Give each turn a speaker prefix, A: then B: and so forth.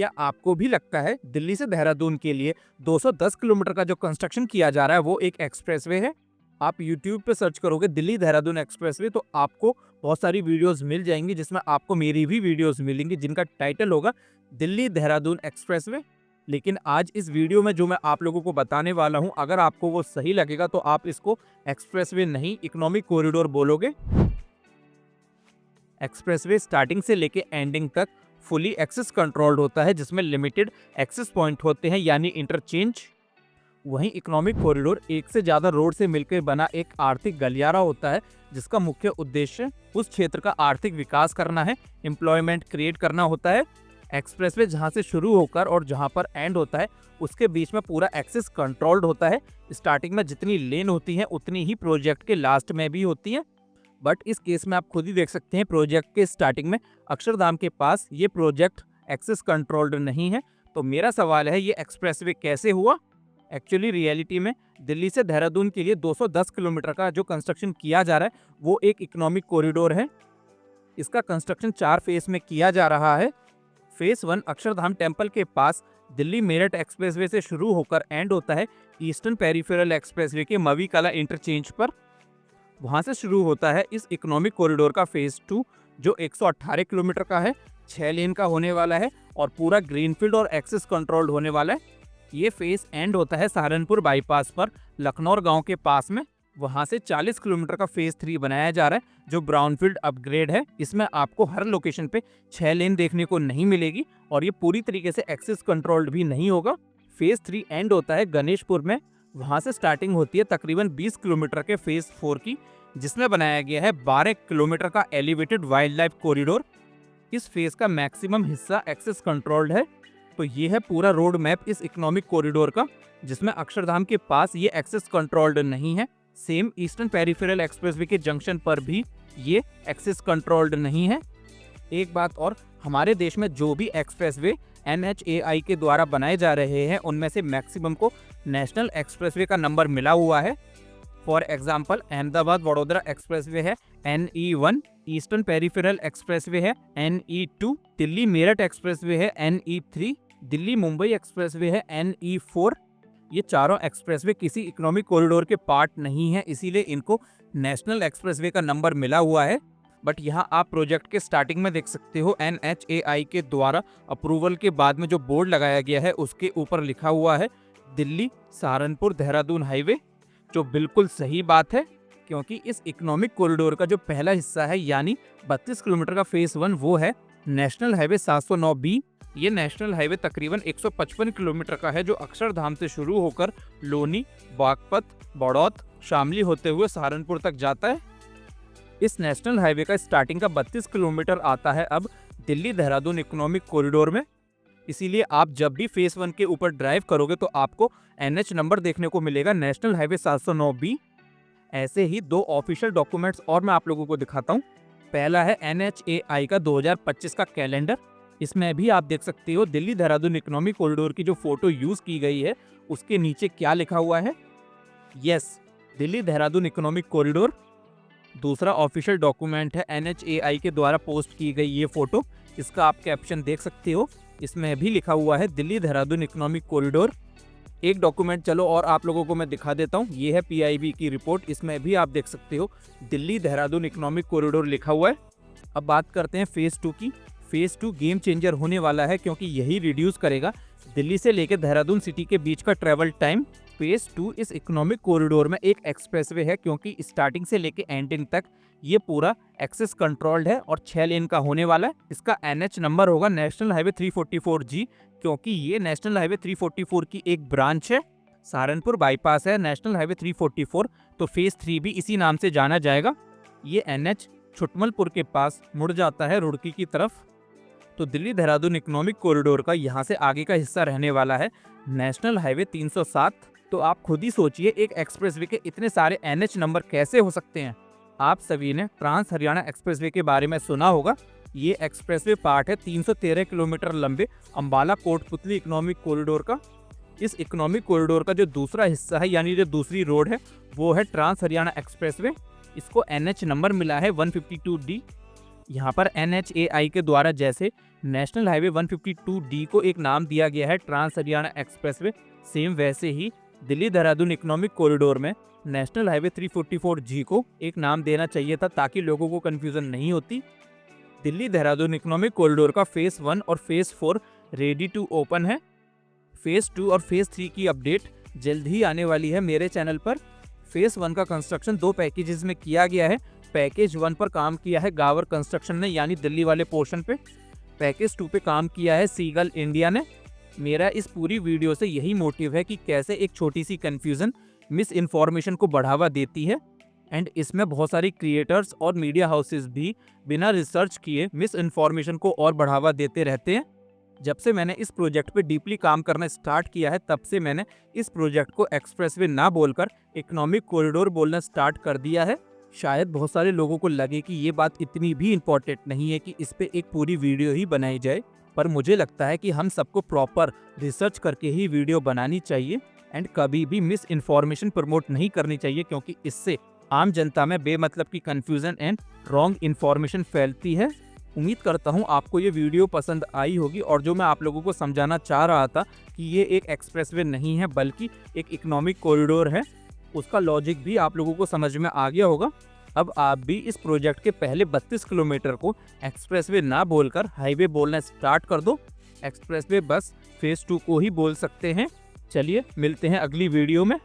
A: क्या आपको भी लगता है दिल्ली से देहरादून के लिए 210 किलोमीटर का जो कंस्ट्रक्शन किया जा रहा है वो एक एक्सप्रेसवे है? आप यूट्यूब पे सर्च करोगे दिल्ली देहरादून एक्सप्रेसवे तो आपको बहुत सारी वीडियोस मिल जाएंगी, जिसमें आपको मेरी भी वीडियोस मिलेंगी जिनका टाइटल होगा दिल्ली देहरादून एक्सप्रेसवे। लेकिन आज इस वीडियो में जो मैं आप लोगों को बताने वाला हूं, अगर आपको वो सही लगेगा तो आप इसको एक्सप्रेसवे नहीं इकोनॉमिक कॉरिडोर बोलोगे। एक्सप्रेसवे स्टार्टिंग से लेके एंडिंग तक फुली एक्सेस कंट्रोल्ड होता है, जिसमें लिमिटेड एक्सेस पॉइंट होते हैं यानी इंटरचेंज। वहीं इकोनॉमिक कॉरिडोर एक से ज़्यादा रोड से मिलकर बना एक आर्थिक गलियारा होता है, जिसका मुख्य उद्देश्य उस क्षेत्र का आर्थिक विकास करना है, एम्प्लॉयमेंट क्रिएट करना होता है। एक्सप्रेसवे जहां से शुरू होकर और जहां पर एंड होता है उसके बीच में पूरा एक्सेस कंट्रोल्ड होता है। स्टार्टिंग में जितनी लेन होती है उतनी ही प्रोजेक्ट के लास्ट में भी होती है। बट इस केस में आप खुद ही देख सकते हैं प्रोजेक्ट के स्टार्टिंग में अक्षरधाम के पास ये प्रोजेक्ट एक्सेस कंट्रोल्ड नहीं है। तो मेरा सवाल है ये एक्सप्रेसवे कैसे हुआ? एक्चुअली रियलिटी में दिल्ली से देहरादून के लिए 210 किलोमीटर का जो कंस्ट्रक्शन किया जा रहा है वो एक इकोनॉमिक कॉरिडोर है। इसका कंस्ट्रक्शन 4 फेज में किया जा रहा है। फेज 1 अक्षरधाम टेम्पल के पास दिल्ली मेरठ एक्सप्रेसवे से शुरू होकर एंड होता है ईस्टर्न पेरिफेरल एक्सप्रेसवे के मवी कला इंटरचेंज पर। वहां से शुरू होता है इस इकोनॉमिक कॉरिडोर का फेज 2 जो 118 किलोमीटर का है, 6 लेन का होने वाला है और पूरा ग्रीनफील्ड और एक्सेस कंट्रोल्ड होने वाला है। ये फेज एंड होता है सहारनपुर बाईपास पर लखनौर गांव के पास में। वहां से 40 किलोमीटर का फेज 3 बनाया जा रहा है जो ब्राउनफील्ड अपग्रेड है। इसमें आपको हर लोकेशन पे 6 लेन देखने को नहीं मिलेगी और ये पूरी तरीके से एक्सेस कंट्रोल्ड भी नहीं होगा। फेज 3 एंड होता है गणेशपुर में। वहां से स्टार्टिंग होती है तकरीबन 20 किलोमीटर के फेज 4 की, जिसमें बनाया गया है 12 किलोमीटर का एलिवेटेड वाइल्ड लाइफ कॉरिडोर। इस फेज का मैक्सिमम हिस्सा एक्सेस कंट्रोल्ड है। तो ये है पूरा रोड मैप इस इकोनॉमिक कॉरिडोर का, जिसमें अक्षरधाम के पास ये एक्सेस कंट्रोल्ड नहीं है। सेम ईस्टर्न पेरिफेरल एक्सप्रेसवे के जंक्शन पर भी ये एक्सेस कंट्रोल्ड नहीं है। एक बात और, हमारे देश में जो भी एक्सप्रेसवे NHAI के द्वारा बनाए जा रहे हैं उनमें से मैक्सिमम को नेशनल एक्सप्रेसवे का नंबर मिला हुआ है। For example Ahmedabad Vadodara expressway है NE1, ईस्टर्न पेरिफेरल एक्सप्रेसवे है NE2, दिल्ली मेरठ एक्सप्रेसवे है NE3, दिल्ली मुंबई एक्सप्रेसवे है NE4। ये चारों एक्सप्रेसवे किसी इकोनॉमिक कॉरिडोर के पार्ट नहीं है, इसीलिए इनको नेशनल एक्सप्रेसवे का नंबर मिला हुआ है। बट यहाँ आप प्रोजेक्ट के स्टार्टिंग में देख सकते हो NHAI के द्वारा अप्रूवल के बाद में जो बोर्ड लगाया गया है उसके ऊपर लिखा हुआ है दिल्ली सहारनपुर देहरादून हाईवे, जो बिल्कुल सही बात है क्योंकि इस इकोनॉमिक कॉरिडोर का जो पहला हिस्सा है यानी 32 किलोमीटर का फेज 1 वो है नेशनल हाईवे 709B। ये नेशनल हाईवे तकरीबन 155 किलोमीटर का है जो अक्षरधाम से शुरू होकर लोनी, बागपत, बड़ौत, शामली होते हुए सहारनपुर तक जाता है। इस नेशनल हाईवे का स्टार्टिंग का 32 किलोमीटर आता है अब दिल्ली देहरादून इकोनॉमिक कॉरिडोर में। इसीलिए आप जब भी फेज 1 के ऊपर ड्राइव करोगे तो आपको NH नंबर देखने को मिलेगा नेशनल हाईवे 709B। ऐसे ही 2 ऑफिशियल डॉक्यूमेंट्स और मैं आप लोगों को दिखाता हूँ। पहला है NHAI का 2025 का कैलेंडर। इसमें भी आप देख सकते हो दिल्ली देहरादून इकोनॉमिक कॉरिडोर की जो फोटो यूज की गई है उसके नीचे क्या लिखा हुआ है, yes Delhi Dehradun economic corridor. दूसरा ऑफिशियल डॉक्यूमेंट है NHAI के द्वारा पोस्ट की गई ये फोटो, इसका आप कैप्शन देख सकते हो। इसमें भी लिखा हुआ है दिल्ली देहरादून इकोनॉमिक कॉरिडोर। एक डॉक्यूमेंट चलो और आप लोगों को मैं दिखा देता हूँ, ये है PIB की रिपोर्ट। इसमें भी आप देख सकते हो दिल्ली देहरादून इकोनॉमिक कॉरिडोर लिखा हुआ है। अब बात करते हैं फेज 2 की। फेज 2 गेम चेंजर होने वाला है क्योंकि यही रिड्यूस करेगा दिल्ली से लेकर देहरादून सिटी के बीच का ट्रेवल टाइम। फेज 2 इस इकोनॉमिक कॉरिडोर में एक एक्सप्रेसवे है क्योंकि स्टार्टिंग से लेकर एंडिंग तक ये पूरा एक्सेस कंट्रोल्ड है और 6 लेन का होने वाला है। इसका NH नंबर होगा नेशनल हाईवे 344G क्योंकि ये नेशनल हाईवे 344 की एक ब्रांच है। सहारनपुर बाईपास है नेशनल हाईवे 344, तो फेज 3 भी इसी नाम से जाना जाएगा। ये NH छुटमलपुर के पास मुड़ जाता है रुड़की की तरफ। तो दिल्ली देहरादून इकोनॉमिक कॉरिडोर का यहाँ से आगे का हिस्सा रहने वाला है नेशनल हाईवे 307। तो आप खुद ही सोचिए एक एक्सप्रेसवे के इतने सारे NH नंबर कैसे हो सकते हैं। आप सभी ने ट्रांस हरियाणा एक्सप्रेसवे के बारे में सुना होगा। ये एक्सप्रेसवे पार्ट है 313 किलोमीटर लंबे अंबाला कोटपुतली इकोनॉमिक कॉरिडोर का। इस इकोनॉमिक कॉरिडोर का जो दूसरा हिस्सा है यानी जो दूसरी रोड है वो है ट्रांस हरियाणा एक्सप्रेसवे। इसको NH नंबर मिला है 152D। यहाँ पर NHAI के द्वारा जैसे नेशनल हाईवे 152D को एक नाम दिया गया है ट्रांस हरियाणा एक्सप्रेसवे, सेम वैसे ही दिल्ली देहरादून इकोनॉमिक कॉरिडोर में नेशनल हाईवे 344G को एक नाम देना चाहिए था ताकि लोगों को कन्फ्यूज़न नहीं होती। दिल्ली देहरादून इकोनॉमिक कॉरिडोर का फेज़ 1 और फेज़ 4 रेडी टू ओपन है। फेज़ 2 और फेज़ 3 की अपडेट जल्द ही आने वाली है मेरे चैनल पर। फेज़ 1 का कंस्ट्रक्शन 2 पैकेजेस में किया गया है। पैकेज 1 पर काम किया है गावर कंस्ट्रक्शन ने, यानी दिल्ली वाले पोर्शन पे। पैकेज 2 पे काम किया है सीगल इंडिया ने। मेरा इस पूरी वीडियो से यही मोटिव है कि कैसे एक छोटी सी कन्फ्यूज़न मिस इन्फॉर्मेशन को बढ़ावा देती है, एंड इसमें बहुत सारी क्रिएटर्स और मीडिया हाउसेस भी बिना रिसर्च किए मिस इन्फॉर्मेशन को और बढ़ावा देते रहते हैं। जब से मैंने इस प्रोजेक्ट पे डीपली काम करना स्टार्ट किया है तब से मैंने इस प्रोजेक्ट को एक्सप्रेसवे ना बोलकर इकोनॉमिक कॉरिडोर बोलना स्टार्ट कर दिया है। शायद बहुत सारे लोगों को लगे कि ये बात इतनी भी इम्पोर्टेंट नहीं है कि इस पे एक पूरी वीडियो ही बनाई जाए, पर मुझे लगता है कि हम सबको प्रॉपर रिसर्च करके ही वीडियो बनानी चाहिए एंड कभी भी मिस इन्फॉर्मेशन प्रमोट नहीं करनी चाहिए, क्योंकि इससे आम जनता में बेमतलब की कन्फ्यूजन एंड रॉन्ग इन्फॉर्मेशन फैलती है। उम्मीद करता हूँ आपको ये वीडियो पसंद आई होगी, और जो मैं आप लोगों को समझाना चाह रहा था कि ये एक एक्सप्रेसवे नहीं है बल्कि एक इकोनॉमिक कॉरिडोर है, उसका लॉजिक भी आप लोगों को समझ में आ गया होगा। अब आप भी इस प्रोजेक्ट के पहले 32 किलोमीटर को एक्सप्रेसवे ना बोलकर हाईवे बोलना स्टार्ट कर दो। एक्सप्रेसवे बस फेज़ 2 को ही बोल सकते हैं। चलिए मिलते हैं अगली वीडियो में।